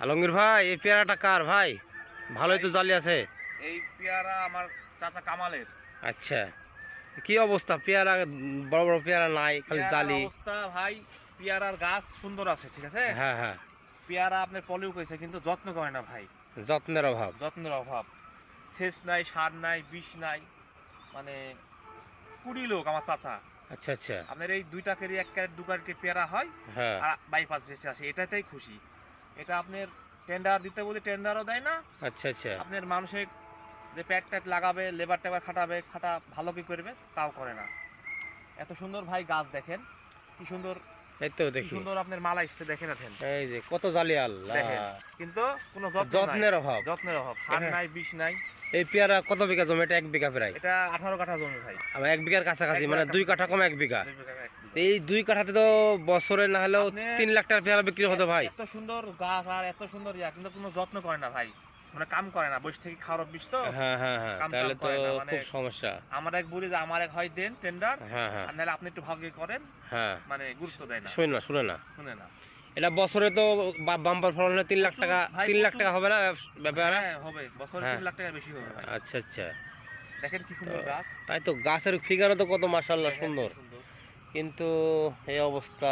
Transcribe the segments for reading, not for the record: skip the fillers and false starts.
আলমগীর ভাই, এই পেয়ারাটা কার ভাই? ভালোই তো জালি আছে। এই পেয়ারা আমার চাচা কামালের। আচ্ছা, কি অবস্থা পেয়ারা? বড় বড় পেয়ারা নাই, খালি পেয়ারার জালি। অবস্থা ভাই, পেয়ারার গাছ সুন্দর আছে, ঠিক আছে। হ্যাঁ হ্যাঁ, পেয়ারা আপনার পলিও করেছে, কিন্তু যত্ন করে না ভাই। যত্নের অভাব। যত্নের অভাব, সেচ নাই, সার নাই, বিষ নাই, মানে কুড়ি লোক আমার চাচা। আচ্ছা আচ্ছা। আপনার এই 2 টাকারই 1 ক্যারেট 2 ক্যারেট পেয়ারা হয়, হ্যাঁ, আর বাইপাস বেঁচে আসে, এটাতেই খুশি। এটা আপনার টেন্ডার দিতে বলি টেন্ডারও দেয় না। আচ্ছা আচ্ছা। আপনার মানুষের যে প্যাট ট্যাট লাগাবে, লেবার টেবার খাটা ভালো কি করবে, তাও করে না। এত সুন্দর ভাই গাছ দেখেন, কি সুন্দর, এই তো কি দেখি, সুন্দর আপনার মালা এসছে, দেখেন দেখেন এই যে কত জালি আল্লাহ। দেখেন। কিন্তু কোনো যত্নের অভাব। যত্নের অভাব, সার নাই, বিষ নাই। এই পেয়ারা কত বিঘা জমি? এটা 1 বিঘা প্রায়। এটা 18 কাঠা জমি ভাই। আমার 1 বিঘার কাছাকাছি, 1 মানে বিঘার 2 কাঠা কম 1 বিঘা। এই 2 কাঠাতে তো বছরে না হলেও আপনি 3 লাখ টাকার পেয়ারা বিক্রি হতো ভাই। এত সুন্দর গাছ আর এত সুন্দর কিন্তু কোনো যত্ন করে না ভাই, মানে কাম করে না, বসে থেকে খাওয়ার বিষ তো। হ্যাঁ হ্যাঁ হ্যাঁ, কাম তাহলে তো করে না, মানে খুব সমস্যা। আমার এক বলি যে আমার এক হয় দেন টেন্ডার, হ্যাঁ হ্যাঁ আর নাহলে আপনি একটু ভাগ্যে করেন, হ্যাঁ, মানে গুরুত্ব দেয় না, শুনে না শুনে না। শুনে না। এটা বছরে তো বাম্পার ফলন হলে 3 লাখ টাকা, ভাই 3 লাখ প্রচুর। টাকা হবে না ব্যাপার? হ্যাঁ হবে, বছরে হ্যাঁ। 3 লাখ টাকার বেশি হবে ভাই। আচ্ছা আচ্ছা। দেখেন কি সুন্দর গাছ, তাই তো, গাছের ফিগারও তো কত মাশাআল্লাহ দেখেন কি সুন্দর, সুন্দর। কিন্তু এই অবস্থা।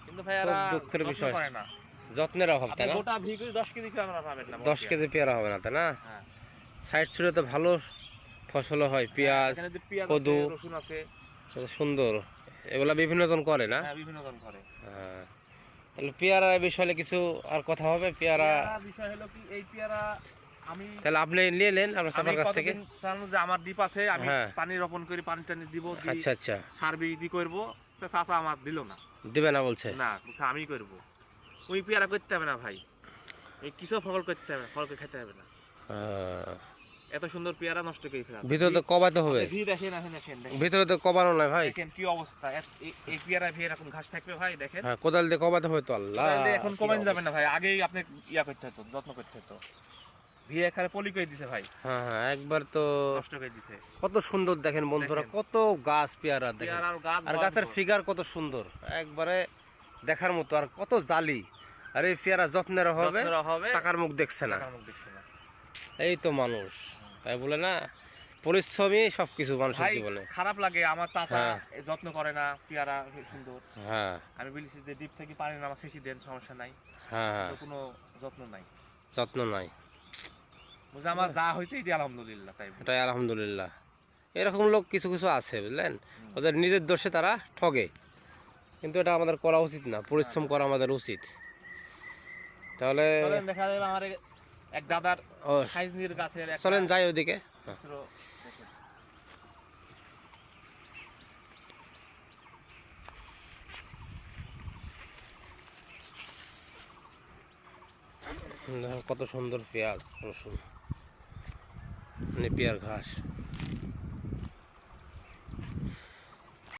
কিন্তু ভাই খুব এরা দুঃখের যত্ন বিষয়, করে না। যত্নের অভাব, আপনি তাই না? গোটা ভিগু 10 কেজি করে আমরা পাবেন না, 10 কেজি পেয়ারা হবে না, তাই না? হ্যাঁ। সাইড ছুড়ে তো ভালো ফসল হয়, পেঁয়াজ, এখানে যে পেঁয়াজ আছে, কদু, রসুন আছে। কত সুন্দর। এগুলা বিভিন্ন জন করে না? হ্যাঁ, বিভিন্ন জন করে। হ্যাঁ। তাহলে পেয়ারার বিষয়ে কিছু আর কথা হবে? পেয়ারা পেয়ারা বিষয় হলো কি, এই পেয়ারা আমি তাহলে আপনি নিয়ে নেন আপনার আমি চাচার কাছ থেকে। কতদিন জানো যে আমার ডিপ আছে, আমি হ্যাঁ। পানি রোপণ করি, পানি টানি দিব, আচ্ছা আচ্ছা, সার বীজ দি করবো, তো চাচা আমার দিল না। দিবে না বলছে? না, বলছে আমি করবো। ওই পেয়ারা করতে হবে না ভাই, এই কিছু ফল করতে হবে না, ফল খেতে হবে না। এত সুন্দর পেয়ারা নষ্ট করে ফেলা। ভিতরে তো কবাতে হবে, ভি দেখেন, দেখেন দেখেন দেখেন। ভিতরে তো কবানো নাই ভাই। দেখেন কি অবস্থা, এই পেয়ারা ভি এরকম ঘাস থাকবে ভাই, দেখেন। হ্যাঁ, কোদাল দিয়ে কবাতে হবে তো আল্লাহ। তাহলে এখন কি কমেন যাবে অবস্থা। না ভাই, আগেই আপনি ইয়া করতে হতো, যত্ন করতে হতো। ভি এখানে পলি করে দিছে ভাই, হ্যাঁ হ্যাঁ, একবার তো নষ্ট করে দিছে। কত সুন্দর দেখেন বন্ধুরা, দেখেন। কত গাছ পেয়ারা দেখেন, পেয়ারার গাছ আর গাছের ফিগার কত সুন্দর, একবারে দেখার মতো, আর কত জালি। আর এই পেয়ারা যত্নের অভাবে টাকার মুখ দেখছে না। টাকার মুখ দেখছে না। এই তো মানুষ, তাই বলে না, পরিশ্রমী সবকিছু মানুষের ভাই জীবনে। খারাপ লাগে, আমার চাচা হ্যাঁ। যত্ন করে না, পেয়ারা সুন্দর। হ্যাঁ আমি বলেছি যে ডিপ থেকে পানি নামা সেচি দেন, সমস্যা নাই, হ্যাঁ হ্যাঁ, কিন্তু কোনো যত্ন নাই। যত্ন নাই। বুঝে আমার যা হয়েছে এটি আলহামদুলিল্লাহ, তাই বলি। এটাই আলহামদুলিল্লাহ। এরকম লোক কিছু কিছু আছে বুঝলেন, ওদের নিজের দোষে তারা ঠগে, কিন্তু এটা আমাদের করা উচিত না, পরিশ্রম করা আমাদের উচিত। তাহলে চলেন দেখা যাবে আমার এক দাদার ও, খাইজনির গাছের একটা চলেন যাই ওদিকে। চিত্র দেখেন। দেখো কত সুন্দর পেঁয়াজ, রসুন, নেপিয়ার ঘাস।